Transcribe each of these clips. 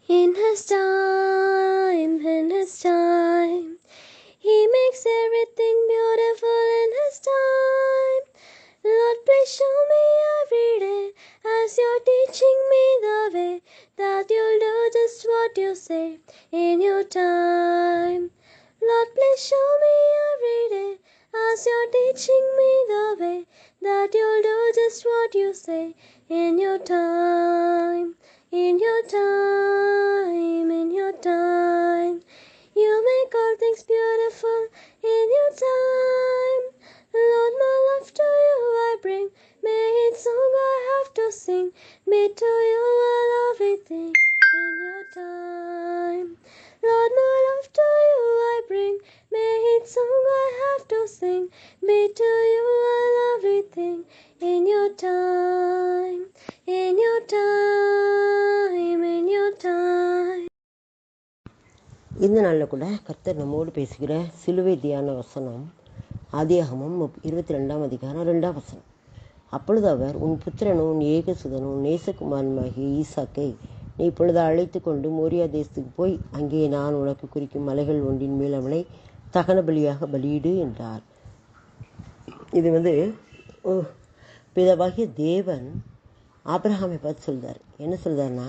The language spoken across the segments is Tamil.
In His time, He makes everything beautiful in His time. Lord, please show me every day as You're teaching me the way that You'll do just what You say in Your time. Lord, please show me every day as You're teaching me the way that You'll do just what You say in Your time. In Your time, in Your time, You make all things beautiful in Your time. Lord, my life to You I bring, may each song I have to sing be to You a lovely thing in Your time. Lord, my life to You I bring, may each song I have to sing be to You a lovely thing in Your time. In Your time, in Your time. இந்த நாளில் கூட கர்த்தர் நம்மோடு பேசுகிற சிலுவை தியான வசனம் ஆதியாகமம் 22ஆம் அதிகாரம் 2ஆம் வசனம். அப்பொழுது அவர், உன் புத்திரனும் உன் ஏகசுதனும் உன் நேசகுமாரனுமாகிய ஈசாக்கை நீ இப்பொழுது அழைத்து கொண்டு மோரியா தேசத்துக்கு போய் அங்கே நான் உனக்கு குறிக்கும் மலைகள் ஒன்றின் மேல் அவனை தகன பலியாக பலியிடு என்றார். இது பிதாவாகிய தேவன் ஆபிரகாமை பார்த்து சொல்றார். என்ன சொல்றாருன்னா,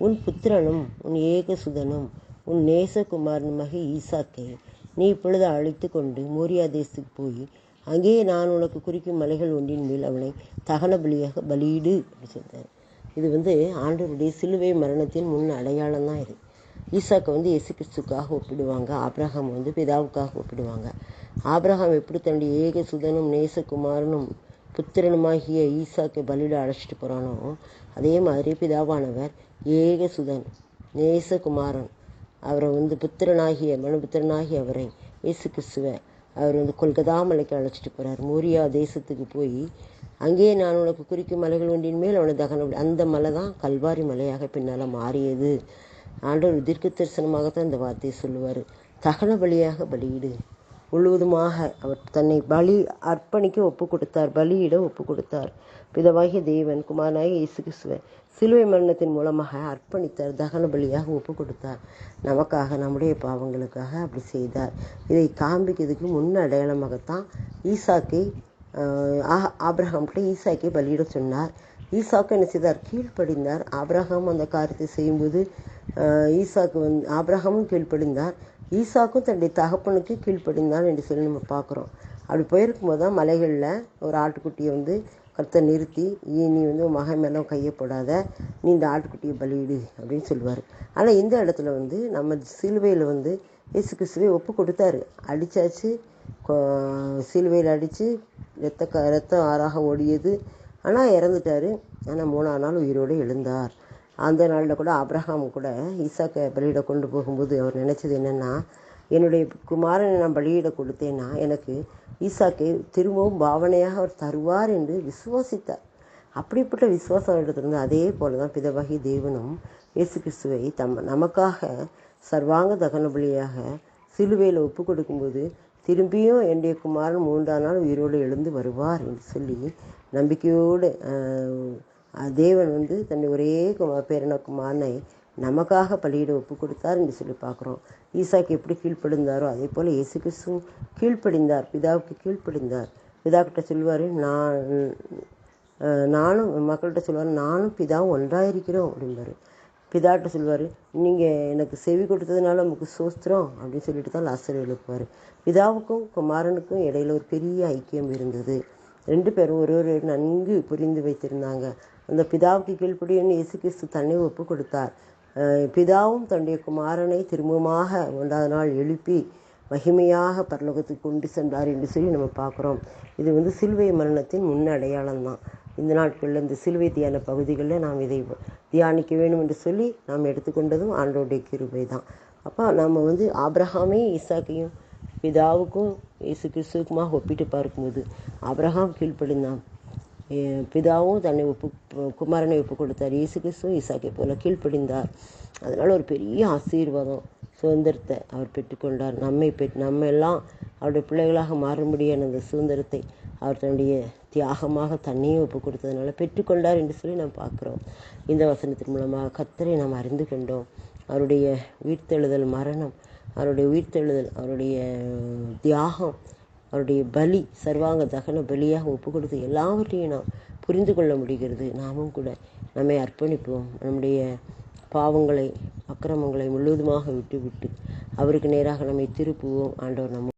உன் புத்திரனும் உன் ஏகசுதனும் உன் நேசகுமாரனுமாக ஈசாக்கை நீ இப்பொழுது அழைத்து கொண்டு மோரியா தேசத்துக்கு போய் அங்கேயே நான் உனக்கு குறிக்கும் மலைகள் ஒன்றின் மேல் அவனை தகன பலியாக பலியிடு அப்படி சொல்றாரு. இது ஆண்டவருடைய சிலுவை மரணத்தின் முன் அடையாளம் தான். இது ஈசாக்கை இயேசு கிறிஸ்துக்காக ஒப்பிடுவாங்க, ஆபிரகாம் பிதாவுக்காக ஒப்பிடுவாங்க. ஆபிரகாம் எப்படி தன்னுடைய ஏகசுதனும் நேசகுமாரனும் புத்திரனுமாகிய ஈசாக்கை பலியிட அழைச்சிட்டு போகிறானோ, அதே மாதிரி பிதாவானவர் ஏகசுதன் நேசகுமாரன் அவரை மனுபுத்திரனாகிய அவரை இயேசு கிறிஸ்துவை அவர் கொல்கதா மலைக்கு அழைச்சிட்டு போகிறார். மோரியா தேசத்துக்கு போய் அங்கேயே நான் உனக்கு குறிக்கும் மலைகள் ஒன்றின் மேல் அவனை அந்த மலை தான் கல்வாரி மலையாக பின்னால் மாறியது. ஆண்டவர் தீர்க்க தரிசனமாகத்தான் இந்த வார்த்தையை சொல்லுவார். தகன பலியாக பலியிடு. முழுவதுமாக அவர் தன்னை அர்ப்பணிக்க ஒப்பு கொடுத்தார், பலியிட ஒப்பு கொடுத்தார். பிதாவாகிய தேவன் குமாரனாகிய இயேசு கிறிஸ்துவை சிலுவை மரணத்தின் மூலமாக அர்ப்பணித்தார், தகன பலியாக ஒப்பு கொடுத்தார். நமக்காக, நம்முடைய பாவங்களுக்காக அப்படி செய்தார். இதை காண்பிக்கிறதுக்கு முன் அடையாளமாகத்தான் ஈசாக்கை ஆபிரகாம்கிட்ட ஈசாக்கை பலியிட சொன்னார். ஈசாக்கு என்ன செய்தார்? கீழ்ப்படிந்தார். ஆபிரகாம் அந்த காரியத்தை செய்யும்போது ஆபிரகாமும் கீழ்ப்படிந்தார், ஈசாக்கும் தன்னுடைய தகப்பனுக்கு கீழ்ப்படிந்தான் என்று சொல்லி நம்ம பார்க்குறோம். அப்படி போயிருக்கும் போது தான் மலைகளில் ஒரு ஆட்டுக்குட்டியை கர்த்தர் நிறுத்தி, நீ உன் மகன் மேலே கையை போடாத, நீ இந்த ஆட்டுக்குட்டியை பலியிடு அப்படின்னு சொல்லுவார். ஆனால் இந்த இடத்துல நம்ம சிலுவையில் இயேசு கிறிஸ்துவை ஒப்பு கொடுத்தாரு. அடித்தாச்சு, சிலுவையில் அடித்து ரத்தம் ஆறாக ஓடியது. ஆனால் இறந்துட்டார். ஆனால் 3ஆம் நாள் உயிரோடு எழுந்தார். அந்த நாளில் கூட ஆபிரகாம் கூட ஈசாக்கை பலியிட கொண்டு போகும்போது அவர் நினச்சது என்னென்னா, என்னுடைய குமாரனை நான் பலியிட கொடுத்தேன்னா எனக்கு ஈசாக்கை திரும்பவும் பாவனையாக அவர் தருவார் என்று விசுவாசித்தார். அப்படிப்பட்ட விசுவாசம் எடுத்திருந்தது. அதே போல தான் பிதாவாகிய தேவனும் இயேசு கிறிஸ்துவை நமக்காக சர்வாங்க தகன பலியாக சிலுவையில் ஒப்பு கொடுக்கும்போது திரும்பியும் என்னுடைய குமாரன் 3ஆம் நாள் உயிரோடு எழுந்து வருவார் என்று சொல்லி நம்பிக்கையோடு தேவன் தன்னுடைய ஒரே பேரன குமாரனை நமக்காக பலியிட ஒப்பு கொடுத்தார் என்று சொல்லி பார்க்குறோம். ஈசாக்கு எப்படி கீழ்ப்படிந்தாரோ அதே போல் இயேசு கிறிஸ்துவும் கீழ்ப்படிந்தார், பிதாவுக்கு கீழ்ப்படிந்தார். பிதாக்கிட்ட சொல்லுவார், நானும் மக்கள்கிட்ட சொல்லுவார், நானும் பிதாவும் ஒன்றாயிருக்கிறோம் அப்படிம்பாரு. பிதாட்ட சொல்லுவார், நீங்கள் எனக்கு செவி கொடுத்ததுனால நமக்கு சோஸ்திரம் அப்படின்னு சொல்லிட்டு தான் லாசர் எழுப்புவார். பிதாவுக்கும் குமாரனுக்கும் இடையில ஒரு பெரிய ஐக்கியம் இருந்தது. 2 பேரும் ஒருவர் நன்கு புரிந்து வைத்திருந்தாங்க. அந்த பிதாவுக்கு கீழ்ப்படின்னு இயேசு கிறிஸ்து தன்னை ஒப்பு கொடுத்தார். பிதாவும் தன்னுடைய குமாரனை திரும்பமாக 1ஆம் நாள் எழுப்பி மகிமையாக பரலோகத்துக்கு கொண்டு சென்றார் என்று சொல்லி நம்ம பார்க்குறோம். இது சிலுவை மரணத்தின் முன் அடையாளம் தான். இந்த நாட்களில் இந்த சிலுவை தியான பகுதிகளில் நாம் இதை தியானிக்க வேண்டும் என்று சொல்லி நாம் எடுத்துக்கொண்டதும் ஆண்டவருடைய கிருபை தான். அப்போ நம்ம ஆபிரகாமே ஈசாக்கையும் பிதாவுக்கும் இயேசு கிறிஸ்துவுக்குமாக ஒப்பிட்டு பார்க்கும்போது ஆபிரகாம் கீழ்ப்படிந்தான், பிதாவும் தன்னை குமாரனை ஒப்பு கொடுத்தார். இயேசு கிறிஸ்துவும் ஈசாக்கை போல கீழ்ப்படிந்தார். அதனால் ஒரு பெரிய ஆசீர்வாதம் சுதந்திரத்தை அவர் பெற்றுக்கொண்டார். நம்ம எல்லாம் அவருடைய பிள்ளைகளாக மாறும்படியான அந்த சுதந்திரத்தை அவர் தன்னுடைய தியாகமாக தன்னையும் ஒப்பு கொடுத்ததுனால பெற்றுக்கொண்டார் என்று சொல்லி நாம் பார்க்குறோம். இந்த வசனத்தின் மூலமாக கர்த்தரை நாம் அறிந்து கொண்டோம். அவருடைய உயிர்த்தெழுதல் மரணம், அவருடைய உயிர்த்தெழுதல், அவருடைய தியாகம், அவருடைய பலி, சர்வாங்க தகன பலியாக ஒப்பு கொடுத்து எல்லாவற்றையும் நாம் புரிந்து கொள்ள முடிகிறது. நாமும் கூட நம்மை அர்ப்பணிப்போம். நம்முடைய பாவங்களை, அக்கிரமங்களை முழுவதுமாக விட்டு அவருக்கு நேராக நம்மை திருப்புவோம். ஆண்டவர் நம்ம